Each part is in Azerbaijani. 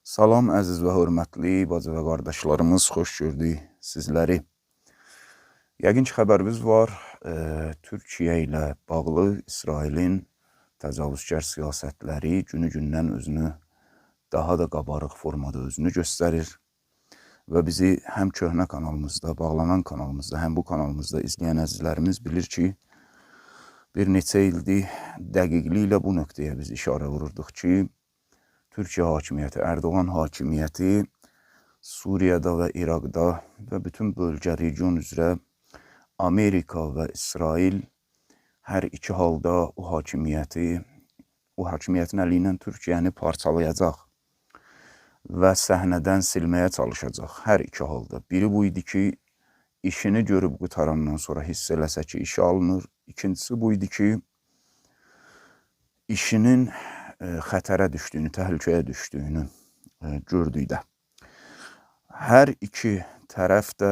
Salam əziz və hörmətli bacı və qardaşlarımız, xoş gördük sizləri. Yəqin ki, xəbərimiz var, Türkiyə ilə bağlı İsrailin təcavüzkar siyasətləri günü-gündən özünü daha da qabarıq formada özünü göstərir və bizi həm köhnə kanalımızda, bağlanan kanalımızda, həm bu kanalımızda izləyən əzizlərimiz bilir ki, bir neçə ildir dəqiqliklə bu nöqtəyə biz işarə vururduq ki, Türkiyə hakimiyyəti, Erdoğan hakimiyyəti Suriyada və İraqda və bütün bölgə, region üzrə Amerika və İsrail hər iki halda o hakimiyyətin əli ilə Türkiyəni parçalayacaq və səhnədən silməyə çalışacaq hər iki halda. Biri bu idi ki, işini görüb qutarandan sonra hiss eləsə ki, işə alınır. İkincisi bu idi ki, işinin xətərə düşdüyünü, təhlükəyə düşdüyünü gördükdə. Hər iki tərəf də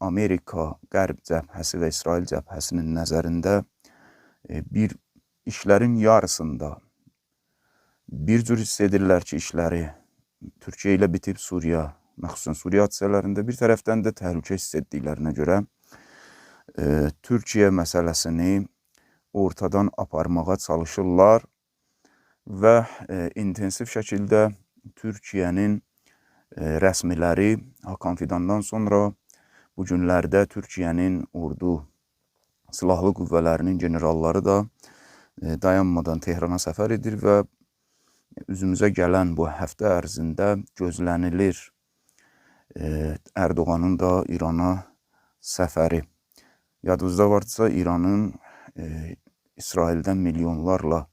Amerika Qərb cəbhəsi və İsrail cəbhəsinin nəzərində bir işlərin yarısında bir cür hiss edirlər ki, işləri Türkiyə ilə bitib Suriya, məxsusən Suriya hadisələrində, bir tərəfdən də təhlükə hiss etdiklərinə görə Türkiyə məsələsini ortadan aparmağa çalışırlar və intensiv şəkildə Türkiyənin rəsmiləri Hakan Fidandan sonra bu günlərdə Türkiyənin ordu silahlı qüvvələrinin generalları da dayanmadan Tehrana səfər edir və üzümüzə gələn bu həftə ərzində gözlənilir Erdoğanın da İrana səfəri. Yadınızda varsa, İranın İsraildən milyonlarla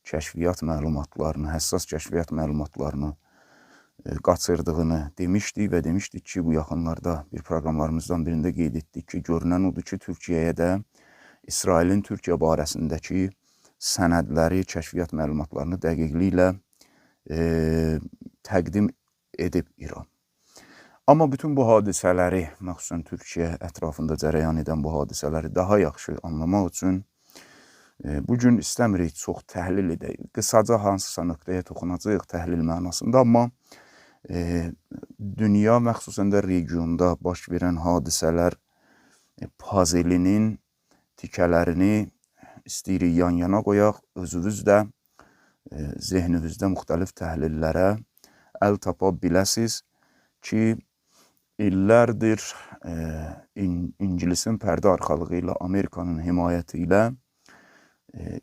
kəşfiyyat məlumatlarını, həssas kəşfiyyat məlumatlarını qaçırdığını demişdik və demişdik ki, bu yaxınlarda bir proqramlarımızdan birində qeyd etdik ki, görünən odur ki, Türkiyəyə də İsrailin Türkiyə barəsindəki sənədləri, kəşfiyyat məlumatlarını dəqiqliklə təqdim edib İran. Amma bütün bu hadisələri, məxsusən Türkiyə ətrafında cərəyan edən bu hadisələri daha yaxşı anlamaq üçün bugün istəmirik çox təhlil edək. Qısaca hansısa nöqtəyə toxunacaq təhlil mənasında, amma dünya, məxsusən də regionda baş verən hadisələr puzelinin tikələrini istəyirik yan-yana qoyaq, özünüz də zehninizdə müxtəlif təhlillərə əl tapa biləsiz ki, illərdir İngilisin pərdə arxalığı ilə, Amerikanın himayəti ilə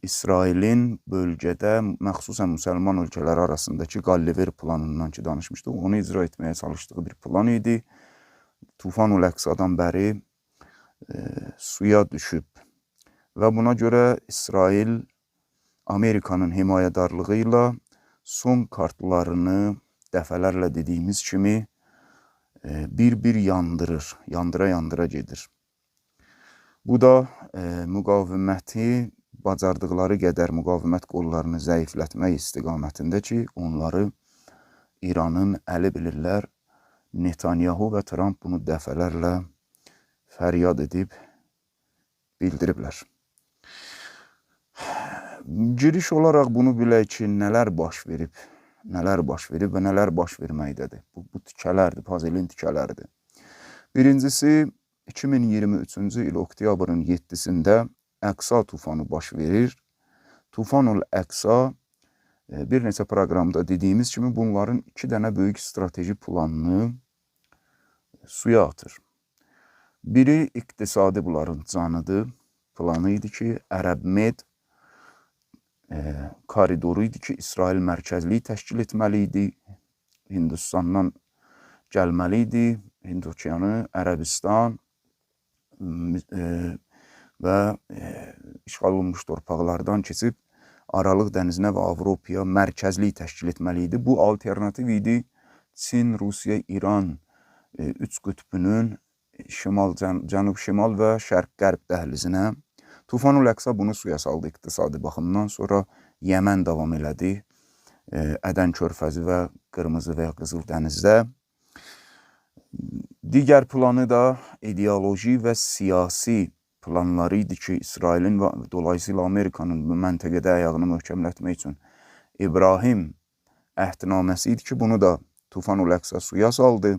İsrailin bölgədə, məxsusən müsəlman ölkələri arasındakı Qalliver planından ki danışmışdıq, onu icra etməyə çalışdığı bir plan idi. Tufanul Əqsadan bəri suya düşüb və buna görə İsrail Amerikanın himayədarlığı ilə son kartlarını dəfələrlə dediyimiz kimi bir-bir yandırır, yandıra-yandıra gedir. Bu da müqaviməti bacardıqları qədər müqavimət qollarını zəiflətmək istiqamətində ki, onları İranın əli bilirlər. Netanyahu və Trump bunu dəfələrlə fəryad edib bildiriblər. Giriş olaraq bunu bilək ki, nələr baş verib və nələr baş verməkdədir. Bu tikələrdir, puzelin tikələrdir. Birincisi, 2023-cü il oktyabrın 7-sində Əqsa tufanı baş verir. Tufanul Əqsa bir neçə proqramda dediyimiz kimi bunların iki dənə böyük strateji planını suya atır. Biri iqtisadi bunların canıdır. Planı idi ki, Ərəb-Med koridoru idi ki, İsrail mərkəzliyi təşkil etməli idi. Hindistandan gəlməli idi. Hind okeanı, Ərəbistan və işğal olunmuş torpaqlardan keçib Aralıq dənizinə və Avropaya mərkəzlik təşkil etməli idi. Bu alternativ idi Çin, Rusiya, İran üç qütbünün cənub-şimal və şərq-qərb dəhlizinə. Tufanul Əqsa bunu suya saldı iqtisadi baxımdan, sonra Yəmən davam elədi, Ədən körfəzi və Qırmızı və ya Qızıl dənizdə. Digər planı da ideoloji və siyasi planları idi ki, İsrailin və dolayısıyla Amerikanın bu məntəqədə ayağını möhkəmlətmək üçün İbrahim əhdnaməsi idi ki, bunu da Tufanul Əqsa suya saldı.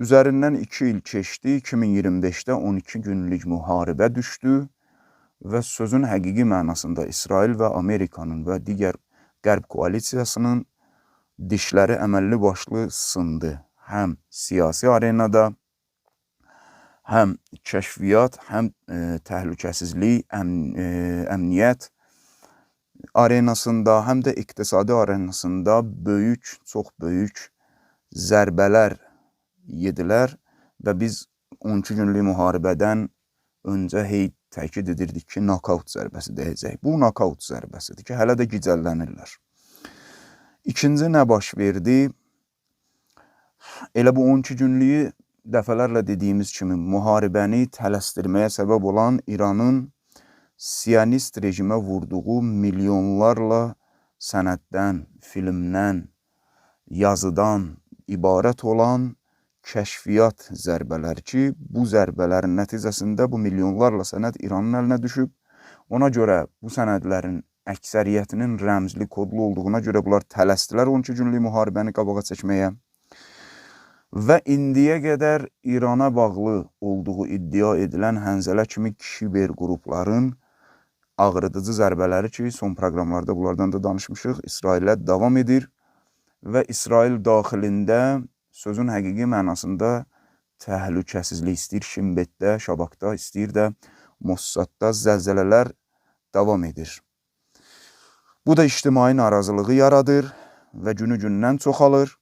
Üzərindən 2 il keçdi, 2025-də 12 günlük müharibə düşdü və sözün həqiqi mənasında İsrail və Amerikanın və digər Qərb koalisiyasının dişləri əməlli başlı sındı. Həm siyasi arenada, həm kəşfiyyat, həm təhlükəsizlik, əmniyyət arenasında, həm də iqtisadi arenasında çox böyük zərbələr yedilər və biz 12 günlük müharibədən öncə təkid edirdik ki, nokaut zərbəsi deyəcək. Bu nokaut zərbəsidir ki, hələ də gicəllənirlər. İkinci nə baş verdi? Elə bu 12 günlüyü dəfələrlə dediyimiz kimi müharibəni tələsdirməyə səbəb olan İranın Siyonist rejimə vurduğu milyonlarla sənəddən, filmdən, yazıdan ibarət olan kəşfiyyat zərbələri ki, bu zərbələrin nəticəsində bu milyonlarla sənəd İranın əlinə düşüb. Ona görə bu sənədlərin əksəriyyətinin rəmzli, kodlu olduğuna görə bunlar tələsdilər 12 günlük müharibəni qabağa çəkməyə. Və indiyə qədər İrana bağlı olduğu iddia edilən Hənzələ kimi kiber qrupların ağrıdıcı zərbələri ki, son proqramlarda bunlardan da danışmışıq, İsrailə davam edir və İsrail daxilində sözün həqiqi mənasında təhlükəsizlik istəyir, Şin Betdə, Şabakda, istəyir də Mossadda zəlzələlər davam edir. Bu da ictimai narazılığı yaradır və günü-gündən çoxalır.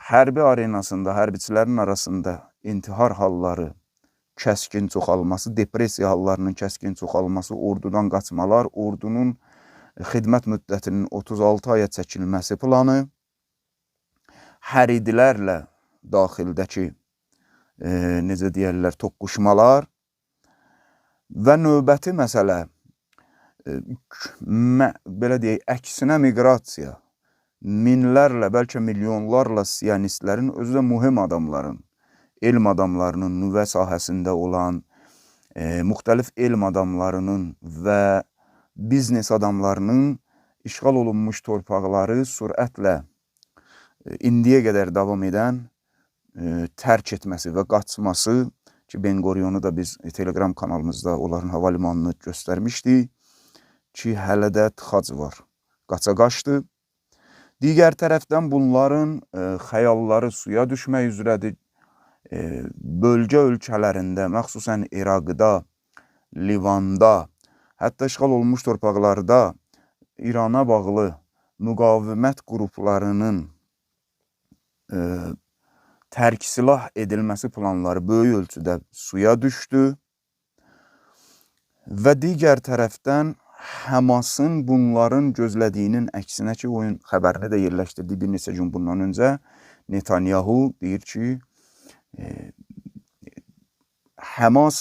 Hərbi arenasında, hərbiçilərin arasında intihar halları kəskin çoxalması, depressiya hallarının kəskin çoxalması, ordudan qaçmalar, ordunun xidmət müddətinin 36 aya çəkilməsi planı, həridilərlə daxildəki, necə deyərlər, toqquşmalar və növbəti məsələ, belə deyək, əksinə miqrasiya, minlərlə, bəlkə milyonlarla siyonistlərin, özü də mühüm adamların, elm adamlarının, nüvə sahəsində olan, müxtəlif elm adamlarının və biznes adamlarının işğal olunmuş torpaqları sürətlə indiyə qədər davam edən tərk etməsi və qaçması ki, Ben Gurionu da biz Telegram kanalımızda onların hava limanını göstərmişdik ki, hələ də tıxac var, qaça-qaçdı. Digər tərəfdən bunların xəyalları suya düşmək üzrədir. Bölgə ölkələrində, məxsusən İraqda, Livanda, hətta işğal olunmuş torpaqlarda İrana bağlı müqavimət qruplarının tərk silah edilməsi planları böyük ölçüdə suya düşdü və digər tərəfdən Həmasın bunların gözlədiyinin əksinə ki, oyun xəbərini də yerləşdirdi bir neçə gün bundan öncə. Netanyahu deyir ki, Həmas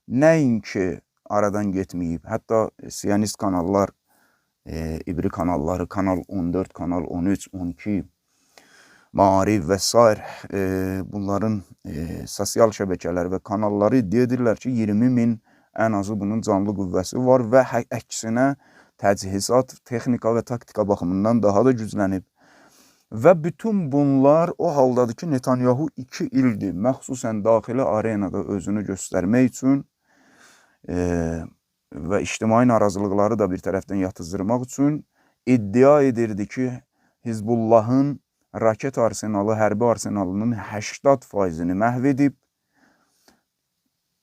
nəinki aradan getməyib, hətta siyonist kanallar, ibri kanalları, Kanal 14, Kanal 13, 12, Maarif və s. Bunların sosial şəbəkələri və kanalları iddia edirlər ki, 20.000 ən azı bunun canlı qüvvəsi var və əksinə təchizat, texnika və taktika baxımından daha da güclənib. Və bütün bunlar o haldadır ki, Netanyahu 2 ildir, məxsusən daxili arenada özünü göstərmək üçün və ictimai narazılıqları da bir tərəfdən yatızdırmaq üçün iddia edirdi ki, Hizbullahın raket arsenalı, hərbi arsenalının 80%-ni məhv edib.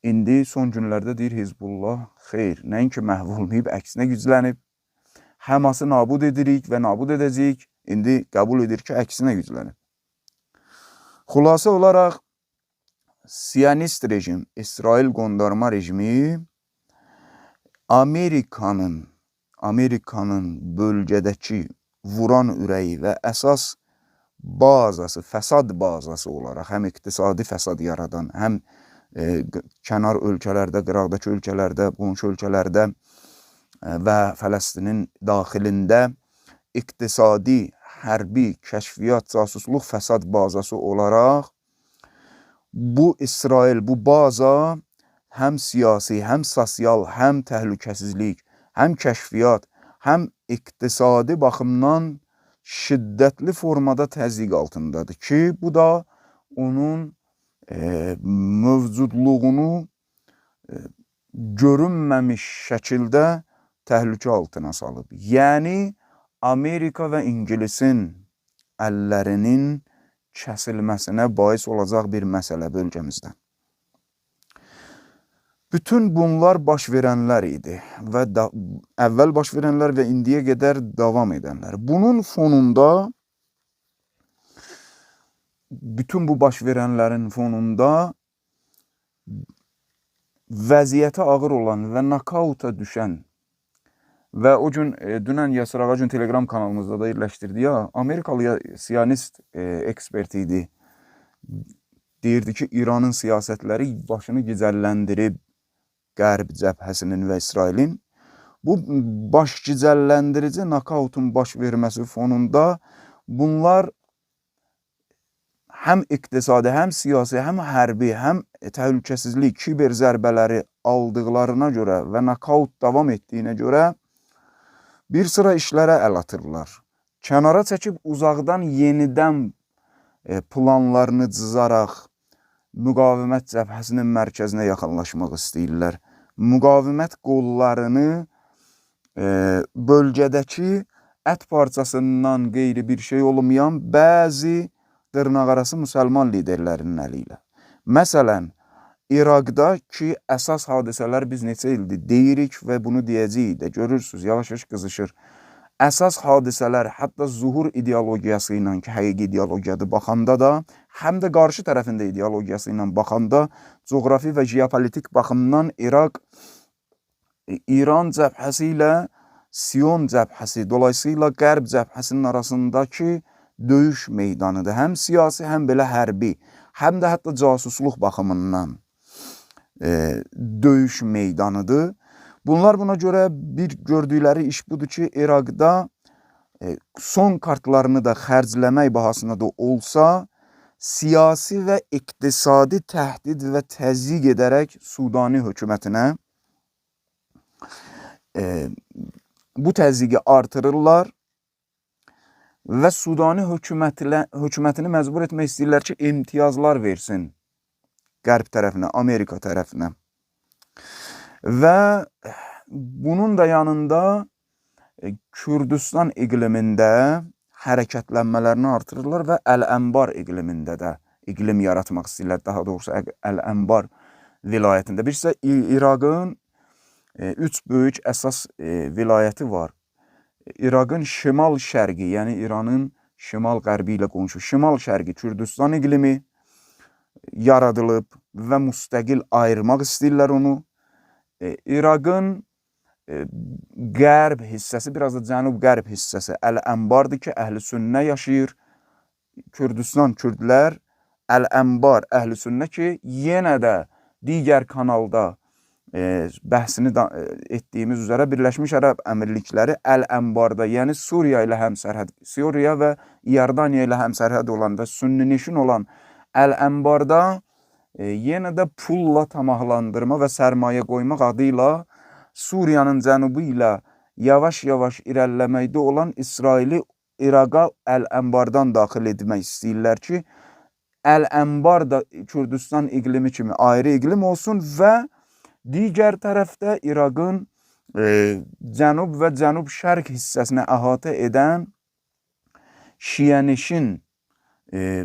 İndi son günlərdə deyir Hizbullah, xeyr, nəinki məhv olmayıb, əksinə güclənib. Həması nabud edirik və nabud edəcəyik. İndi qəbul edir ki, əksinə güclənib. Xülasə olaraq, siyonist rejim, İsrail qondarma rejimi Amerikanın bölgədəki vuran ürəyi və əsas bazası, fəsad bazası olaraq, həm iqtisadi fəsad yaradan, həm kənar ölkələrdə, qıraqdakı ölkələrdə, qonşu ölkələrdə və Fələstinin daxilində iqtisadi, hərbi, kəşfiyyat, casusluq fəsad bazası olaraq bu İsrail, bu baza həm siyasi, həm sosial, həm təhlükəsizlik, həm kəşfiyyat, həm iqtisadi baxımdan şiddətli formada təzyiq altındadır ki, bu da onun mövcudluğunu görünməmiş şəkildə təhlükə altına salıb. Yəni, Amerika və İngilisin əllərinin kəsilməsinə bais olacaq bir məsələ bölgəmizdə. Bütün bunlar baş verənlər idi və əvvəl baş verənlər və indiyə qədər davam edənlər. Bunun fonunda, bütün bu baş verənlərin fonunda vəziyyəti ağır olan və nakauta düşən və o gün, dünən Yasir Ağa gün Telegram kanalımızda da yerləşdirdi ya, Amerikalı siyonist ekspert idi. Deyirdi ki, İranın siyasətləri başını gicəlləndirib Qərb cəbhəsinin və İsrailin. Bu baş gicəlləndirici nakautun baş verməsi fonunda bunlar həm iqtisadi, həm siyasi, həm hərbi, həm təhlükəsizlik, kiber zərbələri aldıqlarına görə və nakaut davam etdiyinə görə bir sıra işlərə əl atırlar. Kənara çəkib uzaqdan yenidən planlarını cızaraq müqavimət cəbhəsinin mərkəzinə yaxınlaşmaq istəyirlər. Müqavimət qollarını bölgədəki ət parçasından qeyri bir şey olmayan bəzi dırnaqarası müsəlman liderlərinin əli ilə. Məsələn, İraqda ki, əsas hadisələr biz neçə ildir deyirik və bunu deyəcəyik də, görürsünüz, yavaş-yavaş qızışır. Əsas hadisələr, hətta zuhur ideologiyası ilə ki, həqiqi ideologiyadır baxanda da, həm də qarşı tərəfində ideologiyası ilə baxanda, coğrafi və jeopolitik baxımdan İraq, İran cəbhəsi ilə Sion cəbhəsi, dolayısıyla Qərb cəbhəsinin arasındakı döyüş meydanıdır. Həm siyasi, həm belə hərbi, həm də hətta casusluq baxımından döyüş meydanıdır. Bunlar buna görə bir gördükləri iş budur ki, İraqda son kartlarını da xərcləmək bahasına da olsa, siyasi və iqtisadi təhdid və təzyiq edərək Sudani hökumətinə bu təzyiqi artırırlar və Sudani hökumətini məcbur etmək istəyirlər ki, imtiyazlar versin Qərb tərəfinə, Amerika tərəfinə. Və bunun da yanında Kürdistan iqlimində hərəkətlənmələrini artırırlar və Əl-Ənbar iqlimində də iqlim yaratmaq istəyirlər. Daha doğrusu Əl-Ənbar vilayətində. Birisi İraqın 3 böyük əsas vilayəti var. İraqın şimal-şərqi, yəni İranın şimal-qərbi ilə qonşu şimal-şərqi Kürdistan iqlimi yaradılıb və müstəqil ayırmaq istəyirlər onu. İraqın qərb hissəsi, biraz da cənub-qərb hissəsi Əl-Ənbardır ki, əhl-i sünnə yaşayır. Kürdistan kürdlər, Əl-Ənbar əhl-i sünnə ki, yenə də digər kanalda bəhsini etdiyimiz üzrə Birləşmiş Ərəb Əmirlikləri Əl-Ənbarda, yəni Suriya ilə həmsərhəd, Suriya və İordaniya ilə həmsərhəd olan və sünni-nişin olan Əl-Ənbarda yenə də pulla tamahlandırma və sərmayə qoymaq adı ilə Suriyanın cənubu ilə yavaş-yavaş irəliləməkdə olan İsraili İraqa Əl-Ənbardan daxil etmək istəyirlər ki, Əl-Ənbar da Kürdistan iqlimi kimi ayrı iqlim olsun və digər tərəfdə İraqın cənub və cənub-şərq hissəsini əhatə edən şiənişin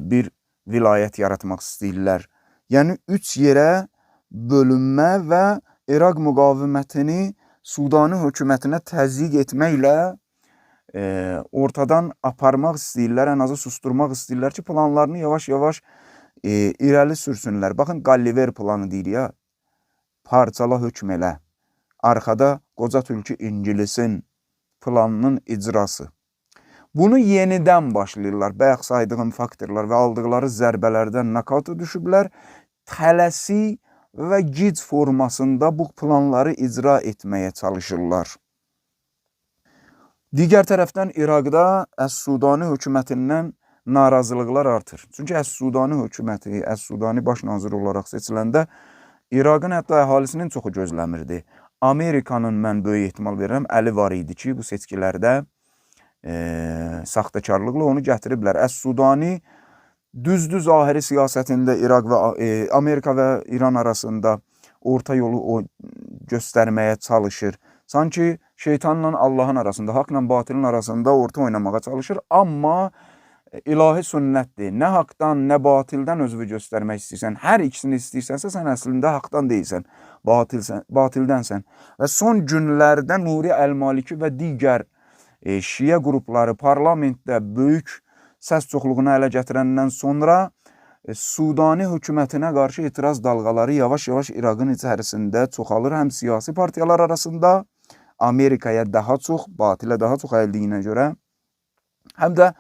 bir vilayət yaratmaq istəyirlər. Yəni, 3 yerə bölünmə və İraq müqavimətini Sudani hökumətinə təzyiq etməklə ortadan aparmaq istəyirlər, ən azı susturmaq istəyirlər ki, planlarını yavaş-yavaş irəli sürsünlər. Baxın, Qalliver planı deyir ya, parçala hökm elə. Arxada qoca tülkü İngilisin planının icrası. Bunu yenidən başlayırlar. Bayaq saydığım faktorlar və aldıqları zərbələrdən nakauta düşüblər. Tələsi və gic formasında bu planları icra etməyə çalışırlar. Digər tərəfdən İraqda Əs-Sudani hökumətindən narazılıqlar artır. Çünki Əs-Sudani hökuməti, Əs-Sudani baş naziri olaraq seçiləndə İraqın hətta əhalisinin çoxu gözləmirdi. Amerikanın mən böyük ehtimal verirəm, əli var idi ki, bu seçkilərdə saxtakarlıqla onu gətiriblər. Əs-Sudani düzdür zahiri siyasətində İraq və Amerika və İran arasında orta yolu göstərməyə çalışır. Sanki şeytanla Allahın arasında, haqla batilin arasında orta oynamağa çalışır. Amma ilahi sünnətdir. Nə haqdan, nə batildən özünü göstərmək istəyirsən, hər ikisini istəyirsənsə, sən əslində haqdan deyilsən, batildənsən. Və son günlərdə Nuri Əl-Maliki və digər şiə qrupları parlamentdə böyük səs çoxluğunu ələ gətirəndən sonra Sudani hökumətinə qarşı etiraz dalğaları yavaş-yavaş İraqın içərisində çoxalır. Həm siyasi partiyalar arasında, Amerikaya daha çox, batilə daha çox əldiyinə görə, həm də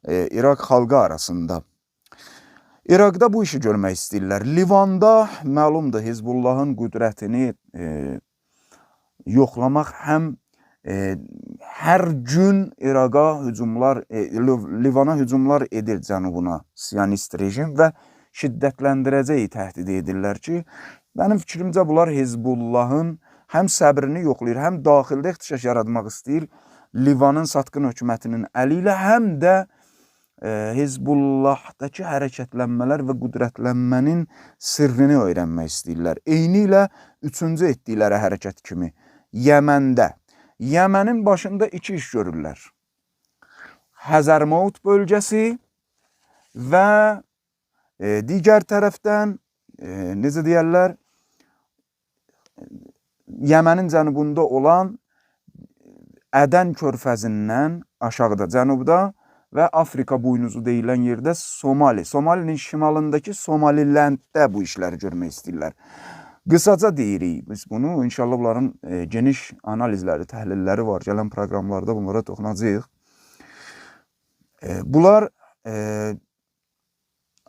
İraq xalqı arasında. İraqda bu işi görmək istəyirlər. Livanda məlumdur, Hizbullahın qüdrətini yoxlamaq həm hər gün İraqa hücumlar, Livana hücumlar edir cənubuna siyonist rejim və şiddətləndirəcək təhdid edirlər ki, mənim fikrimcə bunlar Hizbullahın həm səbrini yoxlayır, həm daxildə ixtişaş yaratmaq istəyir Livanın satqın hökumətinin əli ilə, həm də Hizbullahdakı hərəkətlənmələr və qüdrətlənmənin sirrini öyrənmək istəyirlər. Eyni ilə üçüncü etdikləri hərəkət kimi Yəməndə. Yəmənin başında iki iş görürlər. Həzərmaut bölgəsi və digər tərəfdən, necə deyərlər, Yəmənin cənubunda olan Ədən körfəzindən aşağıda, cənubda və Afrika buynuzu deyilən yerdə Somali. Somalinin şimalındakı Somalilənddə bu işləri görmək istəyirlər. Qısaca deyirik biz bunu. İnşallah bunların geniş analizləri, təhlilləri var. Gələn proqramlarda bunlara toxunacağıq. Bunlar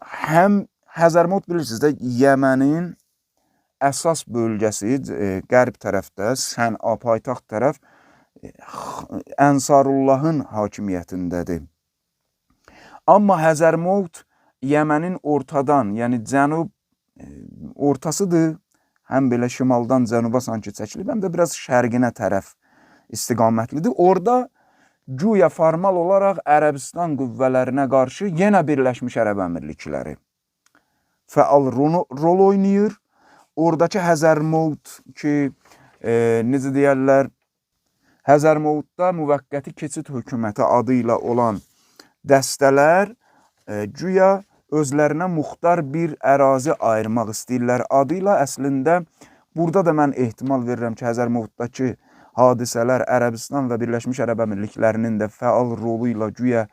həm Həzərmaut bilirsiniz də, Yəmənin əsas bölgəsi qərb tərəfdə, Sən'a paytaxt tərəf Ənsarullahın hakimiyyətindədir. Amma Həzərmaut Yəmənin ortadan, yəni cənub ortasıdır. Həm belə şimaldan cənuba sanki çəkilib, həm də biraz şərqinə tərəf istiqamətlidir. Orada güya formal olaraq Ərəbistan qüvvələrinə qarşı yenə Birləşmiş Ərəb Əmirlikləri fəal rol oynayır. Oradakı Həzərmaut ki, necə deyərlər, Həzərmautda müvəqqəti keçid hökuməti adı ilə olan dəstələr güya özlərinə muxtar bir ərazi ayırmaq istəyirlər adıyla. Əslində, burada da mən ehtimal verirəm ki, Həzərmautdakı hadisələr Ərəbistan və Birləşmiş Ərəb Əmirliklərinin də fəal rolu ilə güya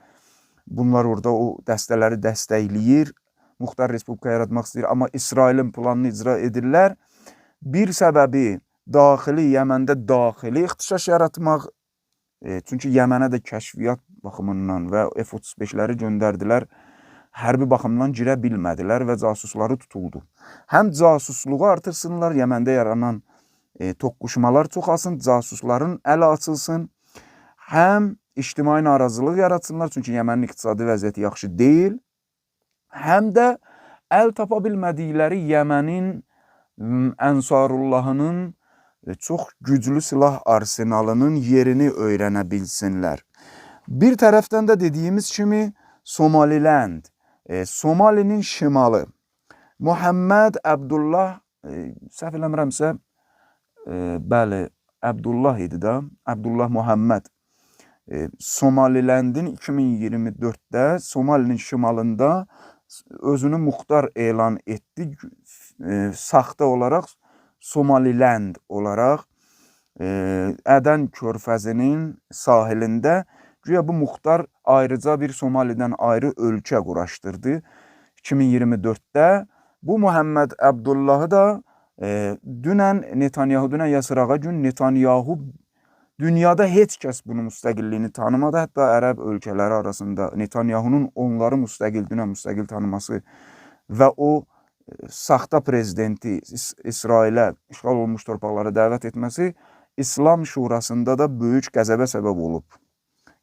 bunlar orada o dəstələri dəstəkləyir, muxtar respublika yaratmaq istəyir, amma İsrailin planını icra edirlər. Bir səbəbi daxili, Yəməndə daxili ixtişaş yaratmaq, çünki Yəmənə də kəşfiyyat baxımından və F-35'ləri göndərdilər, hərbi baxımdan girə bilmədilər və casusları tutuldu. Həm casusluğu artırsınlar, Yəməndə yaranan toqquşmalar çoxalsın, casusların ələ açılsın, həm ictimai narazılıq yaratsınlar, çünki Yəmənin iqtisadi vəziyyəti yaxşı deyil, həm də əl tapa bilmədikləri Yəmənin Ənsarullahının çox güclü silah arsenalının yerini öyrənə bilsinlər. Bir tərəfdən də dediyimiz kimi Somaliland, Somalinin şimalı, Muhammed Abdullah, səhv eləmirəmsə, bəli, Abdullah idi da, Abdullah Muhammed, Somalilandin 2024'də Somalinin şimalında özünü muxtar elan etdi, saxta olaraq Somaliland olaraq Ədən körfəzinin sahilində güya bu muxtar ayrıca bir Somalidən ayrı ölkə quraşdırdı 2024'də. Bu Muhammed Abdullahı da dünən Netanyahu, dünən ya sırağa gün Netanyahu dünyada heç kəs bunun müstəqilliyini tanımadı. Hətta ərəb ölkələri arasında Netanyahunun onları dünən müstəqil tanıması və o saxta prezidenti İsrailə işğal olmuş torpaqlara dəvət etməsi İslam şurasında da böyük qəzəbə səbəb olub.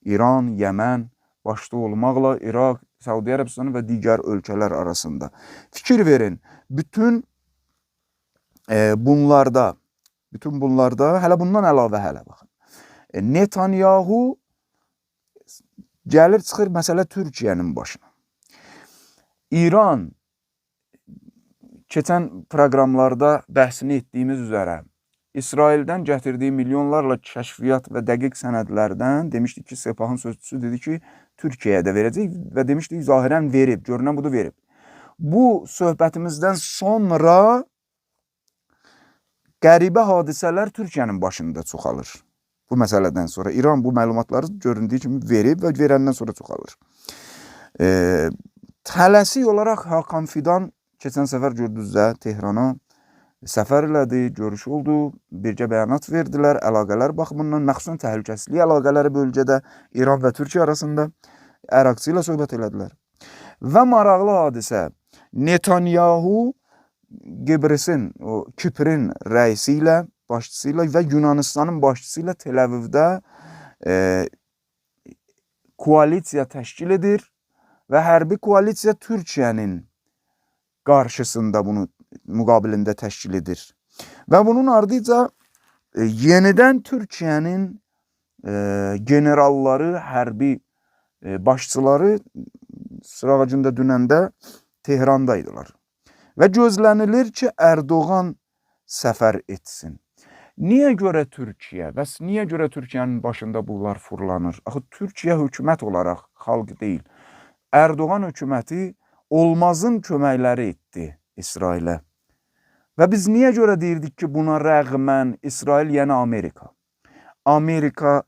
İran, Yəmən başda olmaqla İraq, Səudiyyə Ərəbistanı və digər ölkələr arasında. Fikir verin, bütün bunlarda, hələ bundan əlavə baxın. Netanyahu Gəlir çıxır məsələ Türkiyənin başına. İran keçən proqramlarda bəhsini etdiyimiz üzərə İsraildən gətirdiyi milyonlarla kəşfiyyat və dəqiq sənədlərdən demişdik ki, Sepahın sözçüsü dedi ki, Türkiyəyə də verəcək və demişdik zahirən verib, görünən budur verib. Bu söhbətimizdən sonra qəribə hadisələr Türkiyənin başında çoxalır. Bu məsələdən sonra İran bu məlumatları göründüyü kimi verib və verəndən sonra çoxalır. Tələsik olaraq Hakan Fidan keçən səfər gördünüzdə Tehrana səfər elədi, görüş oldu, birgə bəyanat verdilər, əlaqələr baxımından, məxsusən təhlükəsizlik əlaqələri bölgədə İran və Türkiyə arasında Əraqçı ilə söhbət elədilər. Və maraqlı hadisə, Netanyahu Kiprin rəisi ilə, başçısı ilə və Yunanistanın başçısı ilə Tel Avivdə koalisiya təşkil edir və hərbi koalisiya Türkiyənin qarşısında bunu müqabilində təşkil edir. Və bunun ardıca yenidən Türkiyənin generalları, hərbi başçıları sırağacında dünəndə Tehrandaydılar. Və gözlənilir ki, Erdoğan səfər etsin. Niyə görə Türkiyə? Bəs niyə görə Türkiyənin başında bunlar fırlanır? Axı Türkiyə hökumət olaraq xalq deyil. Erdoğan hökuməti olmazın köməkləri etdi İsrailə. Və biz niyə görə deyirdik ki, buna rəğmən İsrail, yəni Amerika. Amerika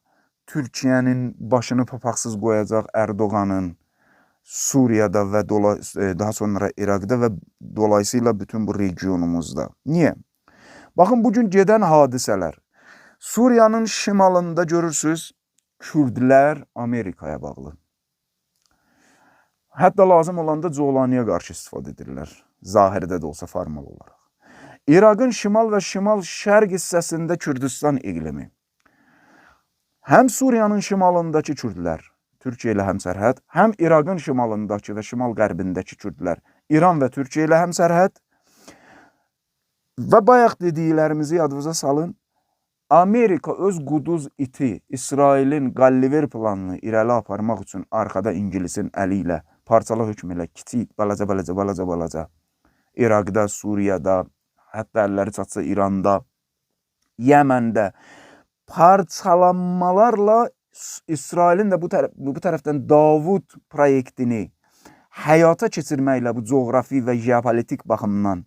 Türkiyənin başını papaqsız qoyacaq Erdoğanın Suriyada və daha sonra İraqda və dolayısıyla bütün bu regionumuzda. Niyə? Baxın, bugün gedən hadisələr. Suriyanın şimalında görürsünüz, Kürdlər Amerikaya bağlı. Hətta lazım olanda Colaniyə qarşı istifadə edirlər. Zahirdə də olsa formal olaraq. İraqın şimal və şimal-şərq hissəsində Kürdistan iqlimi. Həm Suriyanın şimalındakı Kürdlər, Türkiyə ilə həmsərhəd, həm İraqın şimalındakı və şimal-qərbindəki Kürdlər, İran və Türkiyə ilə həmsərhəd. Və bayaq dediklərimizi yadınıza salın. Amerika öz quduz iti İsrailin Qalliver planını irəli aparmaq üçün arxada İngilisin əli ilə parçala hökm ilə kiçik, balaca İraqda, Suriyada, hətta əlləri çatsa İranda, Yəməndə parçalanmalarla İsrailin də bu tərəfdən Davud proyektini həyata keçirməklə bu coğrafi və jeopolitik baxımdan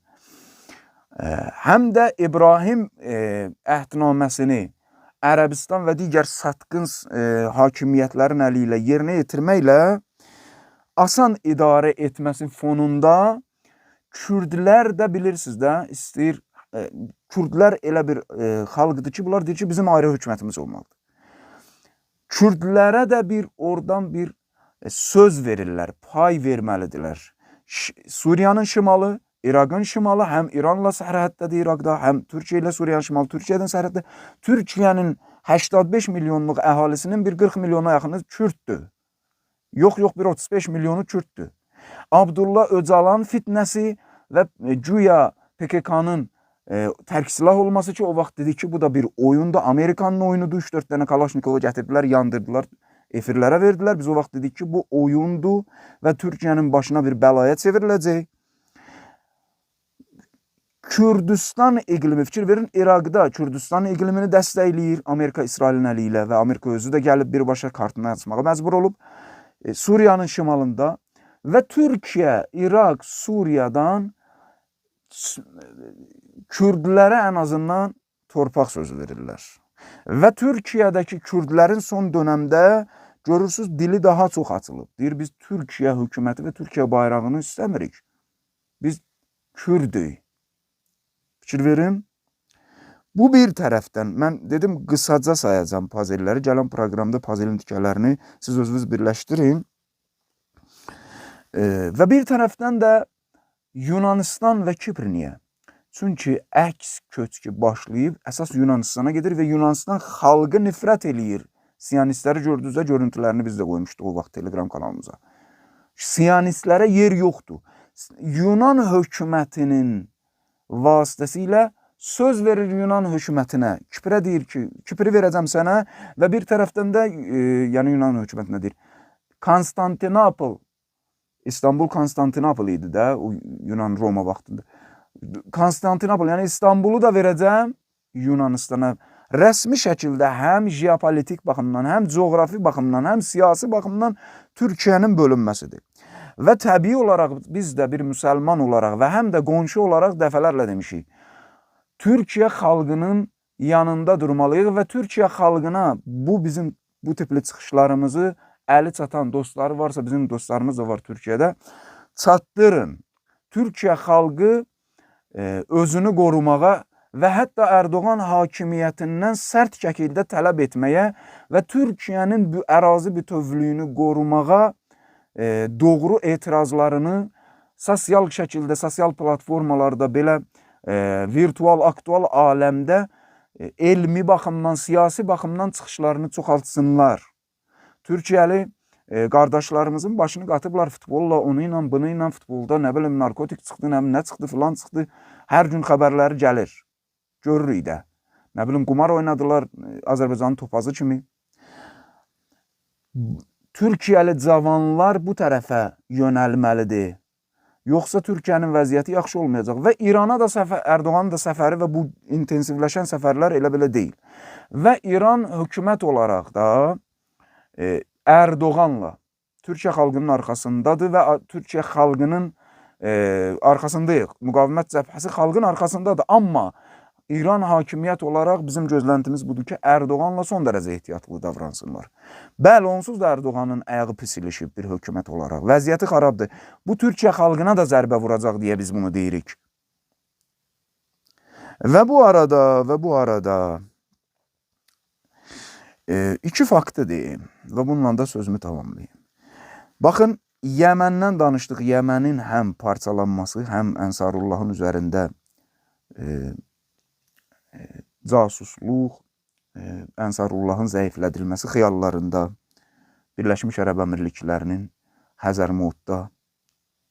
həm də İbrahim əhdnaməsini Ərəbistan və digər satqın hakimiyyətlərin əli ilə yerinə yetirməklə asan idarə etməsi fonunda Kürdlər də bilirsiniz də istəyir. Kürdlər elə bir xalqdır ki, bunlar deyir ki, bizim ayrı hökumətimiz olmalıdır. Kürdlərə də bir oradan bir söz verirlər, pay verməlidirlər. Suriyanın şimalı, İraqın şimalı həm İranla sərhəddədir İraqda, həm Türkiyə ilə Suriyanın şimalı, Türkiyədən sərhəddə. Türkiyənin 85 milyonluq əhalisinin bir 40 milyona yaxını Kürddür. Yox, bir 35 milyonu Kürddür. Abdullah Öcalan fitnəsi və güya PKK-nın tərk silah olması ki, o vaxt dedi ki, bu da bir oyundur, Amerikanın oyunudur, 3-4 dənə Kalaşnikovu gətirdilər, yandırdılar, efirlərə verdilər. Biz o vaxt dedik ki, bu oyundur və Türkiyənin başına bir bəlaya çevriləcək. Kürdistan iqlimi, fikir verin, İraqda Kürdistan iqlimini dəstəkləyir Amerika İsrailin əli ilə və Amerika özü də gəlib birbaşa kartını açmağa məcbur olub. Suriyanın şimalında və Türkiyə, İraq, Suriyadan Kürdlərə ən azından torpaq sözü verirlər. Və Türkiyədəki Kürdlərin son dönəmdə görürsünüz dili daha çox açılıb. Deyir, biz Türkiyə hökuməti və Türkiyə bayrağını istəmirik. Biz Kürdük. Fikir verin. Bu bir tərəfdən, mən dedim qısaca sayacağım pazelləri. Gələn proqramda pazelin tikələrini siz özünüz birləşdirin. Və bir tərəfdən də Yunanistan və Kipr niyə? Çünki əks köçkü başlayıb, əsas Yunanistana gedir və Yunanistan xalqı nifrət eləyir. Siyonistləri gördünüzdə görüntülərini biz də qoymuşduq o vaxt Telegram kanalımıza. Siyonistlərə yer yoxdur. Yunan hökumətinin vasitəsilə söz verir Yunan hökumətinə. Kiprə deyir ki, Kipri verəcəm sənə və bir tərəfdən də, yəni Yunan hökumətinə deyir, Konstantinopol, İstanbul Konstantinopol idi də, o Yunan Roma vaxtında. Konstantinopol, yəni İstanbulu da verəcəm Yunanistana. Rəsmi şəkildə həm jeopolitik baxımdan, həm coğrafi baxımdan, həm siyasi baxımdan Türkiyənin bölünməsidir. Və təbii olaraq biz də bir müsəlman olaraq və həm də qonşu olaraq dəfələrlə demişik. Türkiyə xalqının yanında durmalıyıq və Türkiyə xalqına bizim bu tipli çıxışlarımızı əli çatan dostları varsa, bizim dostlarımız da var Türkiyədə, çatdırın. Türkiyə xalqı özünü qorumağa və hətta Erdoğan hakimiyyətindən sərt şəkildə tələb etməyə və Türkiyənin bu ərazi bütövlüyünü qorumağa doğru etirazlarını sosial şəkildə, sosial platformalarda belə virtual, aktual aləmdə elmi baxımdan, siyasi baxımdan çıxışlarını çoxaltsınlar. Türkiyəli qardaşlarımızın başını qatıblar futbolla, onu ilə, bunu ilə, futbolda nə bilim narkotik çıxdı, nə çıxdı, filan çıxdı. Hər gün xəbərləri gəlir. Görürük də. Nə bilim qumar oynadılar Azərbaycanın topazı kimi. Türkiyəli cavanlar bu tərəfə yönəlməlidir. Yoxsa Türkiyənin vəziyyəti yaxşı olmayacaq. Və İrana da Erdoğanın da səfəri və bu intensivləşən səfərlər elə belə deyil. Və İran hökumət olaraq da Erdoğanla Türkiyə xalqının arxasındadır və Türkiyə xalqının arxasındayıq. Müqavimət cəbhəsi xalqın arxasındadır. Amma İran hakimiyyət olaraq bizim gözləntimiz budur ki, Erdoğanla son dərəcə ehtiyatlı davransınlar. Bəli, onsuz da Erdoğanın ayağı pis ilişib bir hökumət olaraq. Vəziyyəti xarabdır. Bu Türkiyə xalqına da zərbə vuracaq deyə biz bunu deyirik. Və bu arada iki faktı deyim və bununla da sözümü tamamlayayım. Baxın, Yəməndən danışdıq. Yəmənin həm parçalanması, həm Ənsarullahın üzərində casusluq, Ənsarullahın zəiflədilməsi xiyallarında Birləşmiş Ərəb Əmirliklərinin Həzərmodda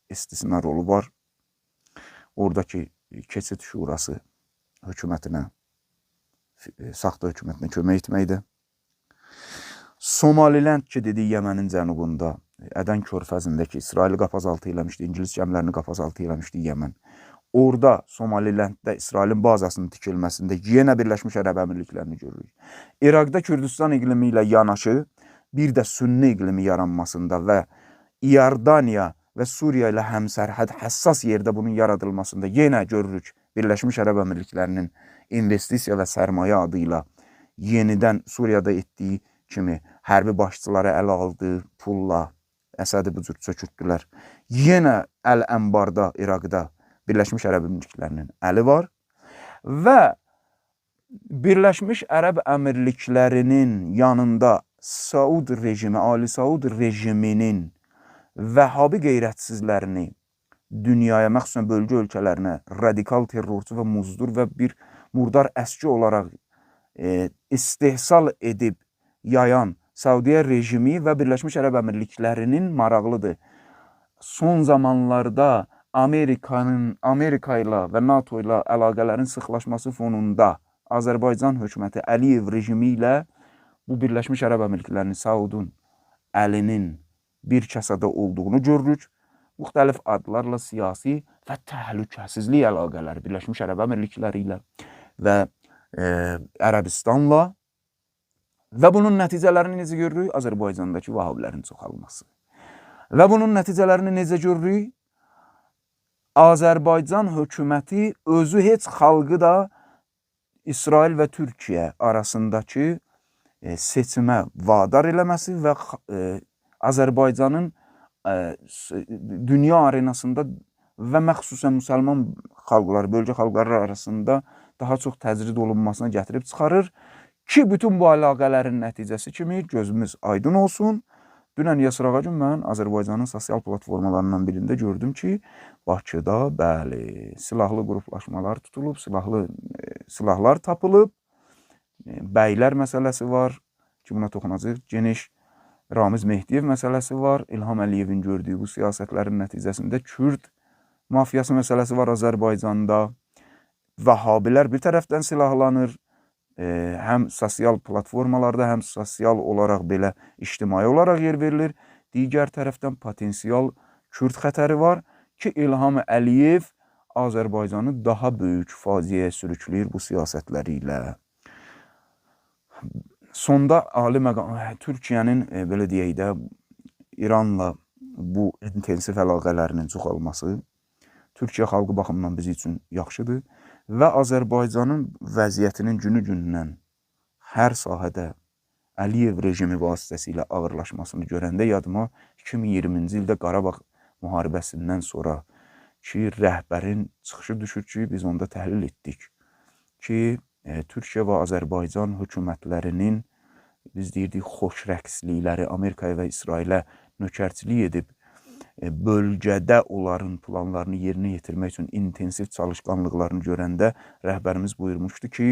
istisna rolu var. Oradakı keçid şurası hökumətinə, saxta hökumətinə kömək etməkdə. Somaliland ki, dedik Yəmənin cənubunda, Ədən körfəzindəki İsraili qapazaltı eləmişdi, İngilis gəmilərini qapazaltı eləmişdi Yəmən. Orada Somalilanddə İsrailin bazasının tikilməsində yenə Birləşmiş Ərəb Əmirliklərini görürük. İraqda Kürdistan iqlimi ilə yanaşı bir də Sünni iqlimi yaranmasında və İordaniya və Suriya ilə həmsərhəd həssas yerdə bunun yaradılmasında yenə görürük Birləşmiş Ərəb Əmirliklərinin investisiya və sərmayə adı ilə yenidən Suriyada etdiyi kimi hərbi başçıları ələ aldı, pulla Əsədi bu cür çökürtdülər. Yenə Əl-Ənbarda, İraqda Birləşmiş Ərəb Əmirliklərinin əli var və Birləşmiş Ərəb Əmirliklərinin yanında Saud rejimi, Ali Saud rejiminin Vəhhabi qeyrətsizlərini dünyaya, məxsusən bölgə ölkələrinə radikal terrorçu və muzdur və bir murdar əski olaraq istehsal edib yayan Saudiya rejimi və Birləşmiş Ərəb Əmirliklərinin maraqlıdır. Son zamanlarda Amerika ilə və NATO ilə əlaqələrin sıxlaşması fonunda Azərbaycan hökuməti Əliyev rejimi ilə bu Birləşmiş Ərəb Əmirliklərinin, Saudun əlinin bir kəsədə olduğunu görürük. Müxtəlif adlarla siyasi və təhlükəsizlik əlaqələri Birləşmiş Ərəb Əmirlikləri ilə və Ərəbistanla və bunun nəticələrini necə görürük? Azərbaycandakı Vahabilərin çoxalması. Və bunun nəticələrini necə görürük? Azərbaycan hökuməti özü heç xalqı da İsrail və Türkiyə arasındakı seçimə vadar eləməsi və Azərbaycanın dünya arenasında və məxsusən müsəlman xalqları, bölgə xalqları arasında daha çox təcrid olunmasına gətirib çıxarır ki, bütün bu əlaqələrin nəticəsi kimi gözümüz aydın olsun. Dünən Yasır Ağacım mən Azərbaycanın sosial platformalarından birində gördüm ki, Bakıda bəli, silahlı qruplaşmalar tutulub, silahlar tapılıb, bəylər məsələsi var ki, buna toxunacaq, geniş Ramiz Mehdiyev məsələsi var, İlham Əliyevin gördüyü bu siyasətlərin nəticəsində Kürd mafiyası məsələsi var Azərbaycanda, Vəhhabilər bir tərəfdən silahlanır, həm sosial platformalarda, həm sosial olaraq belə ictimai olaraq yer verilir. digər tərəfdən potensial Kürd xətəri var ki, İlham Əliyev Azərbaycanı daha böyük faciəyə sürükləyir bu siyasətləri ilə. Sonda ali məqam Türkiyənin belə deyək də İranla bu intensiv əlaqələrinin çoxalması Türkiyə xalqı baxımından biz üçün yaxşıdır və Azərbaycanın vəziyyətinin günü-gündən hər sahədə Əliyev rejimi vasitəsilə ağırlaşmasını görəndə yadıma 2020-ci ildə Qarabağ müharibəsindən sonra ki, rəhbərin çıxışı düşür ki, biz onda təhlil etdik ki, Türkiyə və Azərbaycan hökumətlərinin biz deyirdik xoş rəqslikləri Amerikaya və İsrailə nökərçilik edib bölgədə onların planlarını yerinə yetirmək üçün intensiv çalışqanlıqlarını görəndə rəhbərimiz buyurmuşdu ki,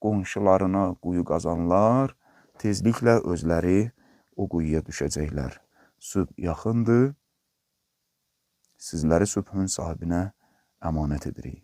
qonşularına quyu qazanlar tezliklə özləri o quyuya düşəcəklər. Sübh yaxındır, sizləri sübhün sahibinə əmanət edirik.